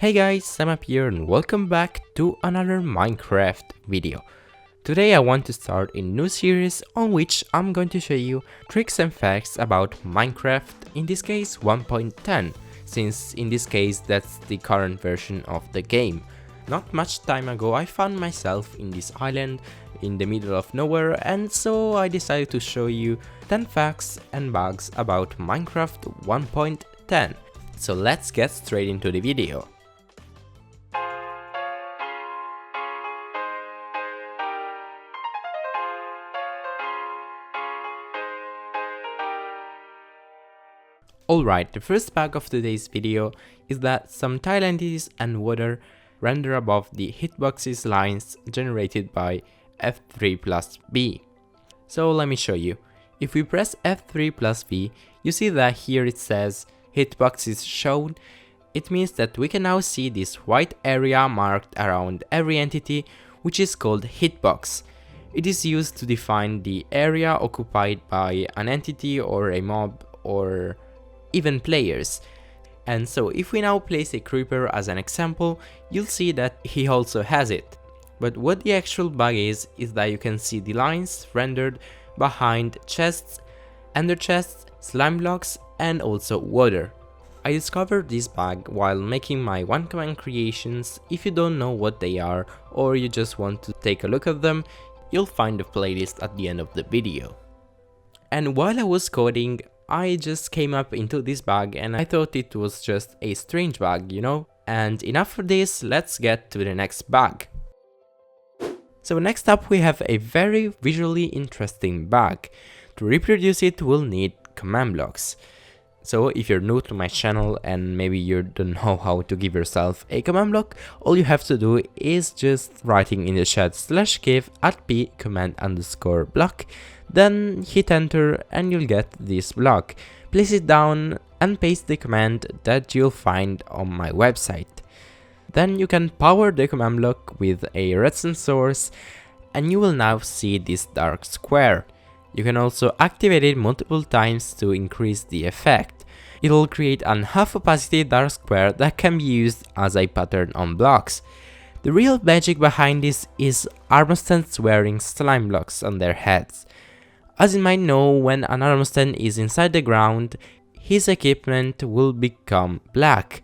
Hey guys, I'm up here and welcome back to another Minecraft video. Today I want to start a new series on which I'm going to show you tricks and facts about Minecraft, in this case 1.10, since in this case that's the current version of the game. Not much time ago I found myself in this island in the middle of nowhere, and so I decided to show you 10 facts and bugs about Minecraft 1.10. So let's get straight into the video. Alright, the first bug of today's video is that some tile entities and water render above the hitboxes lines generated by F3 plus B. So let me show you. If we press F3 plus V, you see that here it says hitboxes shown. It means that we can now see this white area marked around every entity, which is called hitbox. It is used to define the area occupied by an entity or a mob or even players. And so if we now place a creeper as an example, you'll see that he also has it. But what the actual bug is that you can see the lines rendered behind chests, ender chests, slime blocks, and also water. I discovered this bug while making my one command creations. If you don't know what they are or you just want to take a look at them, you'll find the playlist at the end of the video. And while I was coding, I just came up into this bug and I thought it was just a strange bug, you know? And enough for this, let's get to the next bug. So next up we have a very visually interesting bug. To reproduce it we'll need command blocks. So if you're new to my channel and maybe you don't know how to give yourself a command block, all you have to do is just writing in the chat /give @p command underscore block. Then hit enter and you'll get this block. Place it down and paste the command that you'll find on my website. Then you can power the command block with a redstone source and you will now see this dark square. You can also activate it multiple times to increase the effect. It'll create an half opacity dark square that can be used as a pattern on blocks. The real magic behind this is armostents wearing slime blocks on their heads. As you might know, when an armostent is inside the ground, his equipment will become black.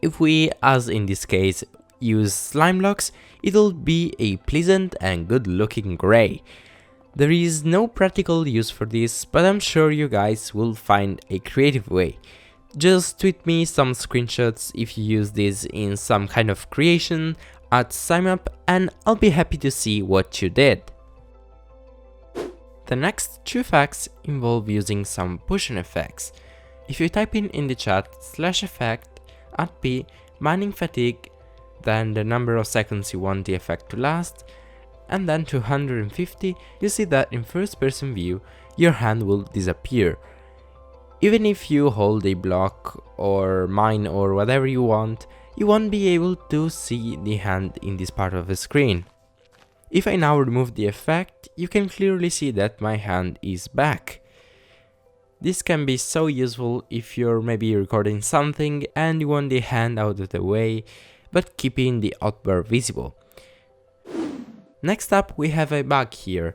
If we, as in this case, use slime blocks, it'll be a pleasant and good looking grey. There is no practical use for this, but I'm sure you guys will find a creative way. Just tweet me some screenshots if you use this in some kind of creation at SignUp and I'll be happy to see what you did. The next two facts involve using some potion effects. If you type in the chat /effect @p mining fatigue, then the number of seconds you want the effect to last, and then 250, you see that in first person view your hand will disappear. Even if you hold a block or mine or whatever you won't be able to see the hand in this part of the screen. If I now remove the effect, you can clearly see that my hand is back. This can be so useful if you're maybe recording something and you want the hand out of the way, but keeping the outbar visible. Next up we have a bug here.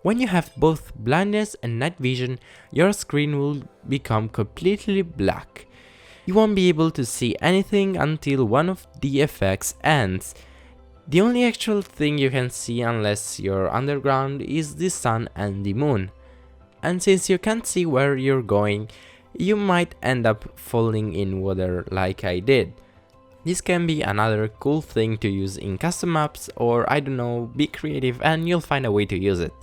When you have both blindness and night vision, your screen will become completely black. You won't be able to see anything until one of the effects ends. The only actual thing you can see unless you're underground is the sun and the moon. And since you can't see where you're going, you might end up falling in water like I did. This can be another cool thing to use in custom maps, or I don't know, be creative and you'll find a way to use it.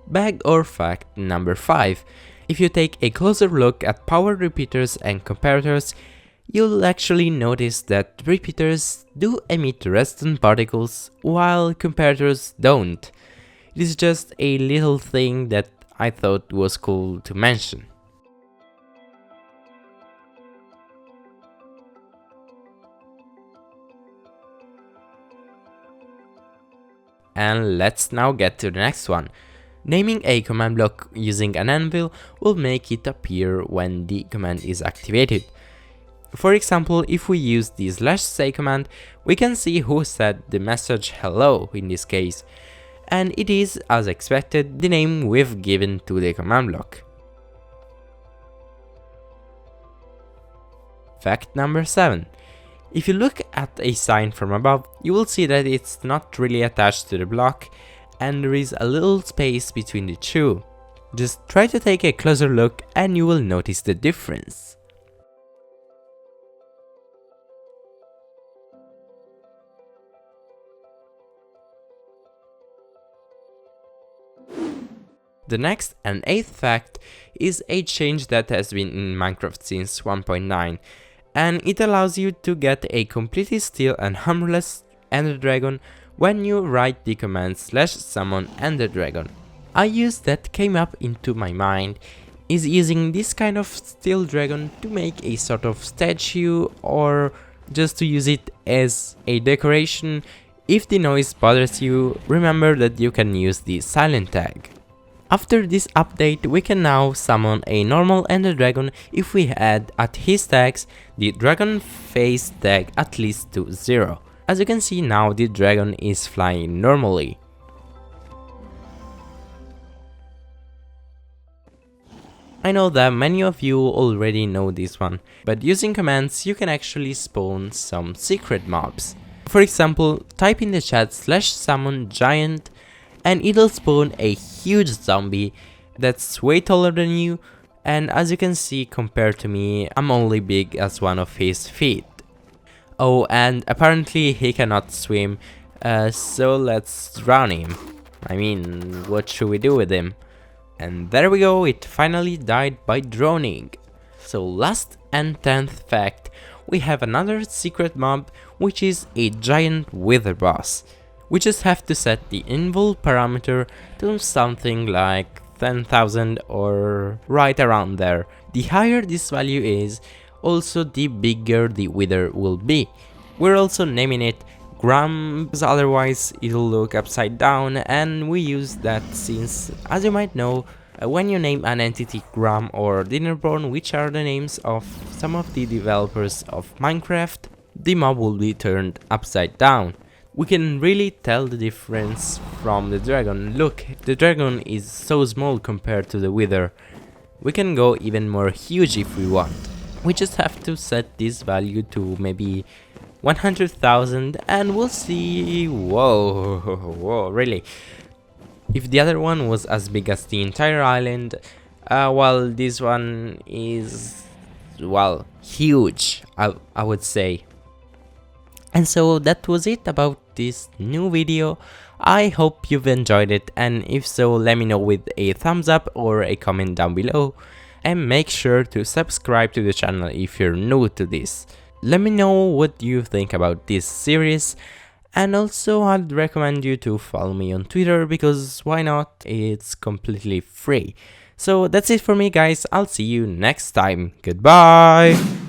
Bug or fact number 5. If you take a closer look at power repeaters and comparators, you'll actually notice that repeaters do emit redstone particles while comparators don't. It is just a little thing that I thought was cool to mention. And let's now get to the next one. Naming a command block using an anvil will make it appear when the command is activated. For example, if we use the /say command, we can see who said the message hello in this case, and it is, as expected, the name we've given to the command block. Fact number 7. If you look at a sign from above, you will see that it's not really attached to the block, and there is a little space between the two. Just try to take a closer look and you will notice the difference. The next and 8th fact is a change that has been in Minecraft since 1.9, and it allows you to get a completely still and harmless Ender Dragon when you write the command /summon Ender Dragon. A use that came up into my mind is using this kind of still dragon to make a sort of statue, or just to use it as a decoration. If the noise bothers you, remember that you can use the silent tag. After this update, we can now summon a normal Ender Dragon if we add at his tags the dragon face tag at least to 0. As you can see now, the dragon is flying normally. I know that many of you already know this one, but using commands you can actually spawn some secret mobs. For example, type in the chat /summon giant and it'll spawn a huge zombie that's way taller than you, and as you can see, compared to me, I'm only big as one of his feet. Oh, and apparently he cannot swim, so let's drown him. I mean, what should we do with him? And there we go, it finally died by drowning. So last and 10th fact, we have another secret mob, which is a giant wither boss. We just have to set the Anvil parameter to something like 10,000 or right around there. The higher this value is, also the bigger the wither will be. We're also naming it Gram, because otherwise it'll look upside down, and we use that since, as you might know, when you name an entity Gram or Dinnerborn, which are the names of some of the developers of Minecraft, the mob will be turned upside down. We can really tell the difference from the dragon. Look, the dragon is so small compared to the wither. We can go even more huge if we want. We just have to set this value to maybe 100,000 and we'll see. Whoa, really? If the other one was as big as the entire island, well, this one is, well, huge, I would say. And so that was it about this new video. I hope you've enjoyed it, and if so, let me know with a thumbs up or a comment down below, and make sure to subscribe to the channel if you're new to this. Let me know what you think about this series, and also I'd recommend you to follow me on Twitter, because why not, it's completely free. So that's it for me guys, I'll see you next time, goodbye!